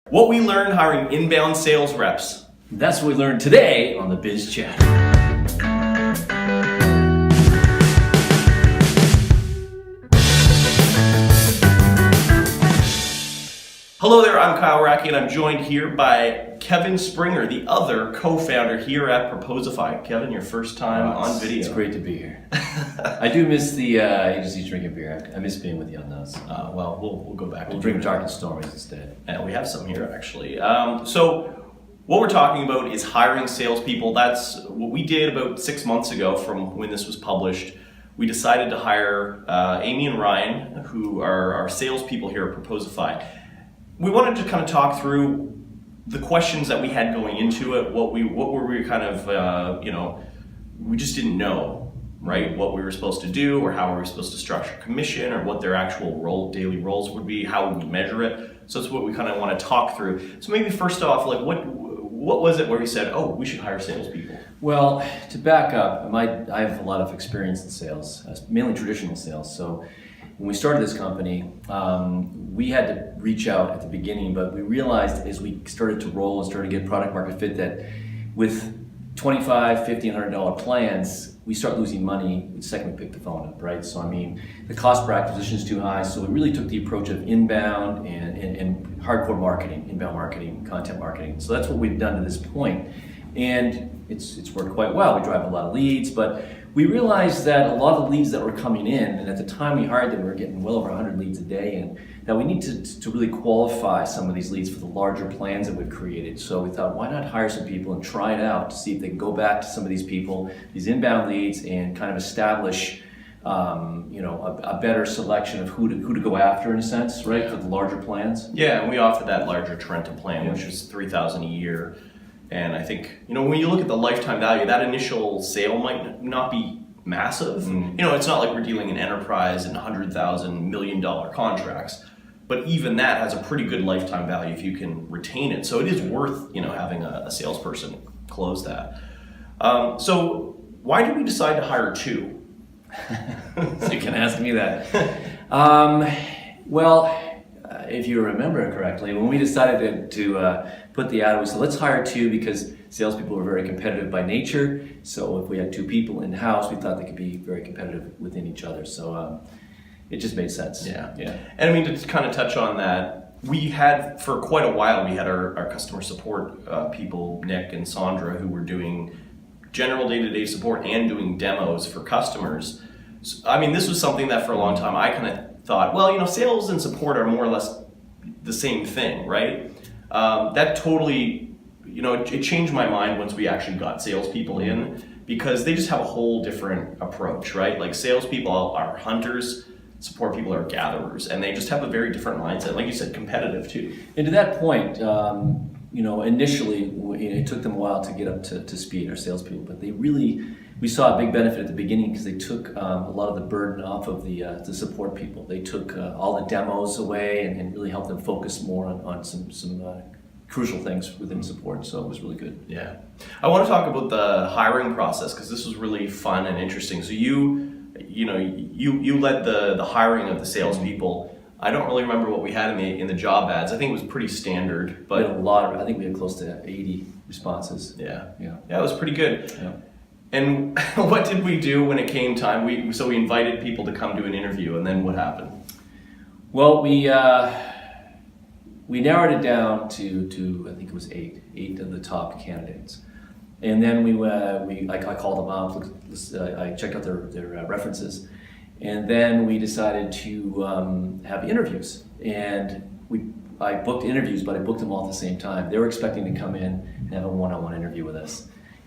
What we learned hiring inbound sales reps. That's what we learned today on the Biz Chat. Hello there, I'm Kyle Racky and I'm joined here by Kevin Springer, the other co-founder here at Proposify. Kevin, your first time on video. It's great to be here. I do miss the agency drinking beer. I miss being with you on those. Well, we'll go back. We'll drink dark and stormies instead. And we have some here actually. So what we're talking about is hiring salespeople. That's what we did about 6 months ago from when this was published. We decided to hire Amy and Ryan, who are our salespeople here at Proposify. We wanted to kind of talk through the questions that we had going into it, what were we kind of, we just didn't know, right? What we were supposed to do or how we were supposed to structure commission or what their actual daily roles would be, how would we measure it. So that's what we kind of want to talk through. So maybe first off, like what was it where we said, oh, we should hire salespeople? Well, to back up, I have a lot of experience in sales, mainly traditional sales. So when we started this company, we had to reach out at the beginning, but we realized as we started to roll and started to get product market fit that with $25, $50, and $100 plans, we start losing money the second we pick the phone up, right? So I mean, the cost per acquisition is too high, so we really took the approach of inbound and hardcore marketing, inbound marketing, content marketing. So that's what we've done to this point, and it's worked quite well. We drive a lot of leads, but we realized that a lot of the leads that were coming in, and at the time we hired them, we were getting well over 100 leads a day, and that we need to really qualify some of these leads for the larger plans that we've created. So we thought, why not hire some people and try it out to see if they can go back to some of these people, these inbound leads, and kind of establish a better selection of who to go after in a sense, right, for the larger plans. Yeah, and we offered that larger Trenta plan, which is $3,000 a year. And I think, when you look at the lifetime value, that initial sale might not be massive. It's not like we're dealing in enterprise and $100,000 million contracts, but even that has a pretty good lifetime value if you can retain it. So it is worth, having a salesperson close that. So why did we decide to hire two? So you can ask me that. If you remember correctly, when we decided to put the ad, we said let's hire two because salespeople are very competitive by nature. So if we had two people in house, we thought they could be very competitive within each other. So it just made sense. Yeah. And I mean, to kind of touch on that, we had for quite a while we had our customer support people, Nick and Sandra, who were doing general day-to-day support and doing demos for customers. So, I mean, this was something that for a long time I kind of thought, sales and support are more or less the same thing, right? That totally, it changed my mind once we actually got salespeople in because they just have a whole different approach, right? Like salespeople are hunters, support people are gatherers, and they just have a very different mindset. Like you said, competitive too. And to that point, initially it took them a while to get up to speed, our salespeople, but we saw a big benefit at the beginning because they took a lot of the burden off of the support people. They took all the demos away and really helped them focus more on some crucial things within support. So it was really good. Yeah, I want to talk about the hiring process because this was really fun and interesting. So you led the hiring of the salespeople. I don't really remember what we had in the job ads. I think it was pretty standard, but I think we had close to 80 responses. Yeah, it was pretty good. Yeah. And what did we do when it came time? We invited people to come to an interview, and then what happened? Well, we narrowed it down to I think it was eight of the top candidates, and then I called them up. I checked out their references, and then we decided to have interviews. And I booked interviews, but I booked them all at the same time. They were expecting to come in and have a one-on-one interview with us.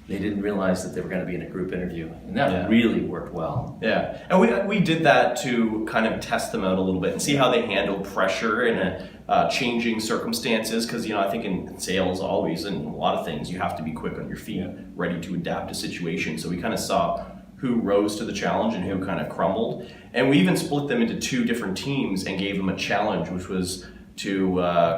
They didn't realize that they were going to be in a group interview, and that really worked well. Yeah, and we did that to kind of test them out a little bit and see how they handle pressure in changing circumstances. Because I think in sales always, and a lot of things, you have to be quick on your feet, ready to adapt to situations. So we kind of saw who rose to the challenge and who kind of crumbled, and we even split them into two different teams and gave them a challenge, which was to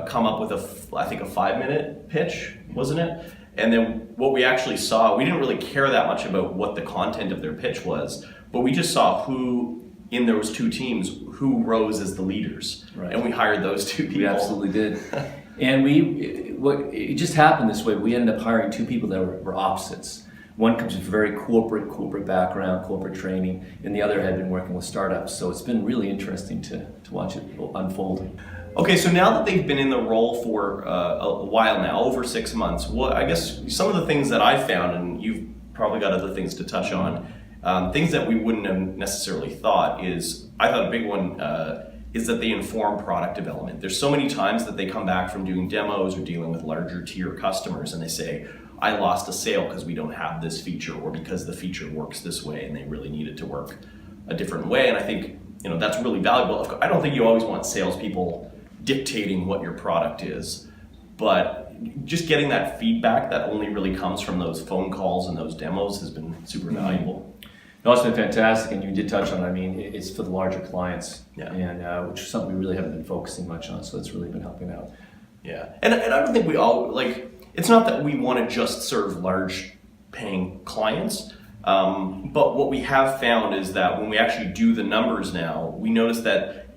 come up with a 5-minute pitch, wasn't it? And then what we actually saw, we didn't really care that much about what the content of their pitch was, but we just saw who in those two teams who rose as the leaders, right. And we hired those two people. We absolutely did. And it just happened this way. We ended up hiring two people that were opposites. One comes from a very corporate background, corporate training, and the other had been working with startups. So it's been really interesting to watch it unfold. Okay, so now that they've been in the role for a while now, over 6 months, I guess some of the things that I've found, and you've probably got other things to touch on, things that we wouldn't have necessarily thought I thought a big one is that they inform product development. There's so many times that they come back from doing demos or dealing with larger tier customers and they say, I lost a sale because we don't have this feature or because the feature works this way and they really need it to work a different way. And I think that's really valuable. I don't think you always want salespeople dictating what your product is, but just getting that feedback that only really comes from those phone calls and those demos has been super valuable. No, it's been fantastic, and you did touch on it. I mean, it's for the larger clients, and which is something we really haven't been focusing much on, so it's really been helping out. Yeah, and I don't think we all, it's not that we want to just serve large paying clients, but what we have found is that when we actually do the numbers now, we notice that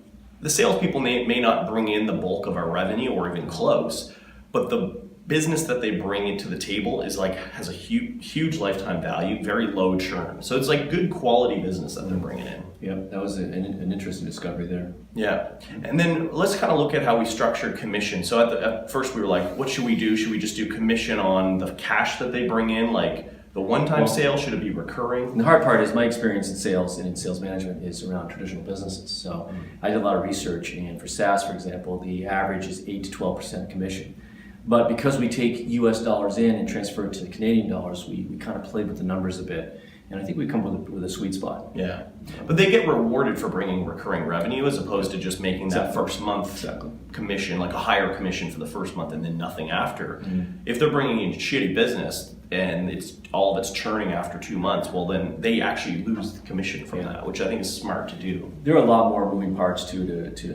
the salespeople may not bring in the bulk of our revenue or even close, but the business that they bring into the table is has a huge lifetime value, very low churn. So it's good quality business that they're bringing in. Yeah, that was an interesting discovery there. Yeah, and then let's kind of look at how we structured commission. So at first we were like, what should we do? Should we just do commission on the cash that they bring in, the one-time sale? Should it be recurring? And the hard part is my experience in sales and in sales management is around traditional businesses. So I did a lot of research, and for SaaS, for example, the average is 8 to 12% commission. But because we take US dollars in and transfer it to the Canadian dollars, we kind of played with the numbers a bit. And I think we come with a sweet spot. Yeah. But they get rewarded for bringing recurring revenue as opposed to just making that first month commission, a higher commission for the first month and then nothing after. If they're bringing in shitty business and all of it's churning after 2 months, well then they actually lose the commission from that, which I think is smart to do. There are a lot more moving parts to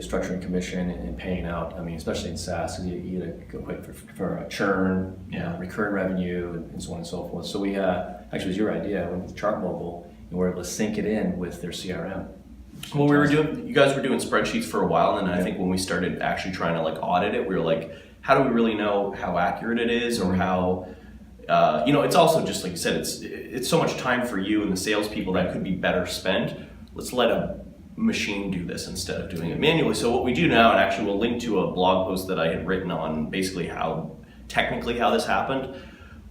structuring commission and paying out. I mean, especially in SaaS, you got to go quick for a churn, recurring revenue, and so on and so forth. So we actually, it was your idea with ChartMogul, and we're able to sync it in with their CRM. Well, you guys were doing spreadsheets for a while, and then I think when we started actually trying to audit it, we were like, how do we really know how accurate it is, or how, it's also just like you said, it's so much time for you and the salespeople that could be better spent. Let's let a machine do this instead of doing it manually. So what we do now, and actually we'll link to a blog post that I had written on basically technically how this happened.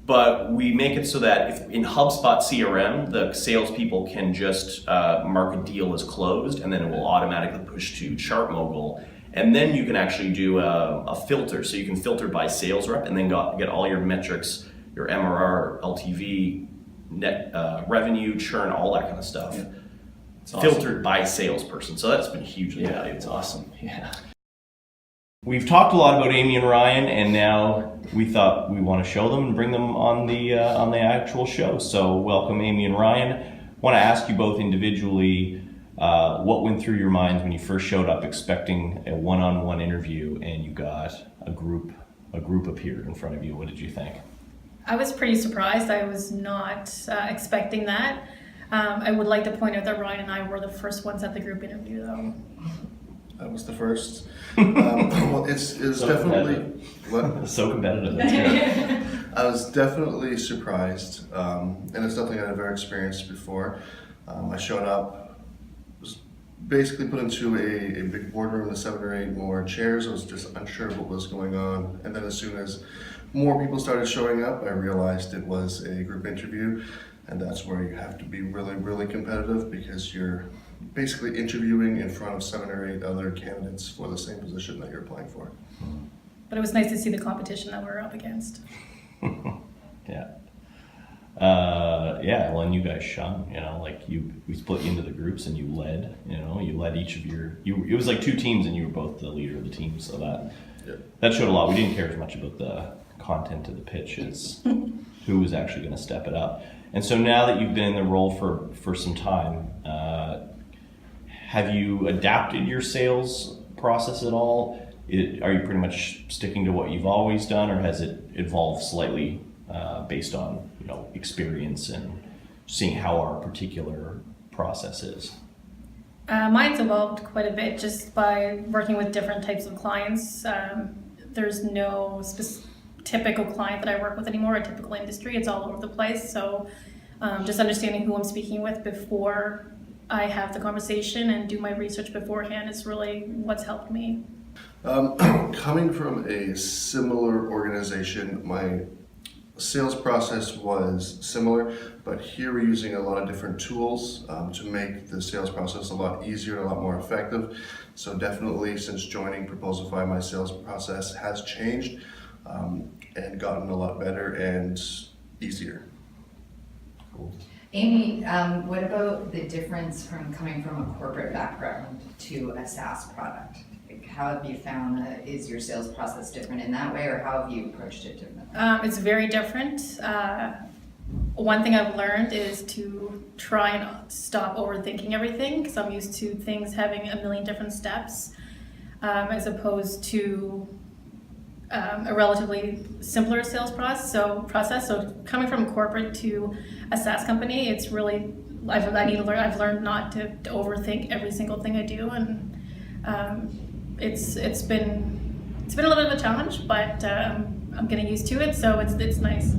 But we make it so that if in HubSpot CRM, the salespeople can just mark a deal as closed, and then it will automatically push to ChartMogul. And then you can actually do a filter. So you can filter by sales rep and then get all your metrics, your MRR, LTV, net revenue, churn, all that kind of stuff. Yeah. Filtered by salesperson. So that's been hugely valuable. It's awesome. Yeah. We've talked a lot about Amy and Ryan, and now we thought we want to show them and bring them on the actual show. So welcome, Amy and Ryan. I want to ask you both individually what went through your minds when you first showed up expecting a one-on-one interview, and you got a group appeared in front of you. What did you think? I was pretty surprised. I was not expecting that. I would like to point out that Ryan and I were the first ones at the group interview, though. I was the first. Well, it's So definitely competitive. So competitive. That's good. I was definitely surprised, and it's nothing I've ever experienced before. I showed up, was basically put into a big boardroom with 7 or 8 more chairs. I was just unsure of what was going on, and then as soon as more people started showing up, I realized it was a group interview, and that's where you have to be really, really competitive because you're basically interviewing in front of 7 or 8 other candidates for the same position that you're applying for. But it was nice to see the competition that we're up against. Yeah. Well, and you guys shone, we split you into the groups and you led each of it was like 2 teams and you were both the leader of the team. So that showed a lot. We didn't care as much about the content of the pitch as who was actually going to step it up. And so now that you've been in the role for some time, have you adapted your sales process at all? Are you pretty much sticking to what you've always done, or has it evolved slightly based on experience and seeing how our particular process is? Mine's evolved quite a bit just by working with different types of clients. there's no typical client that I work with anymore, a typical industry. It's all over the place. So just understanding who I'm speaking with before I have the conversation and do my research beforehand is really what's helped me. Coming from a similar organization, my sales process was similar, but here we're using a lot of different tools to make the sales process a lot easier and a lot more effective. So definitely since joining Proposify, my sales process has changed and gotten a lot better and easier. Cool. Amy, what about the difference from coming from a corporate background to a SaaS product? Like, how have you found is your sales process different in that way, or how have you approached it differently? It's very different. One thing I've learned is to try and stop overthinking everything, because I'm used to things having a million different steps, as opposed to a relatively simpler sales process. So coming from corporate to a SaaS company, it's really I've learned not to overthink every single thing I do, and it's been a little bit of a challenge, but I'm getting used to it, so it's nice.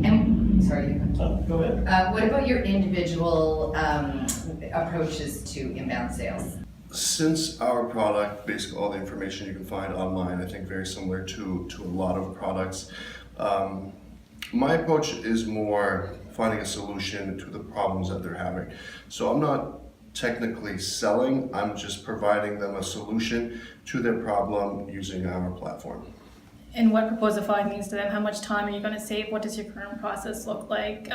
And sorry, Go ahead. what about your individual approaches to inbound sales? Since our product, basically all the information you can find online, I think very similar to a lot of products, my approach is more finding a solution to the problems that they're having. So I'm not technically selling, I'm just providing them a solution to their problem using our platform. And what Proposify means to them, how much time are you going to save, what does your current process look like?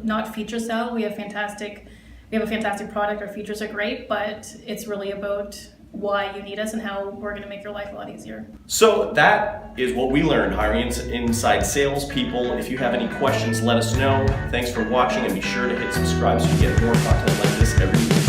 Not feature sell, we have a fantastic product, our features are great, but it's really about why you need us and how we're going to make your life a lot easier. So that is what we learned hiring inside salespeople. If you have any questions, let us know. Thanks for watching, and be sure to hit subscribe so you get more content like this every week.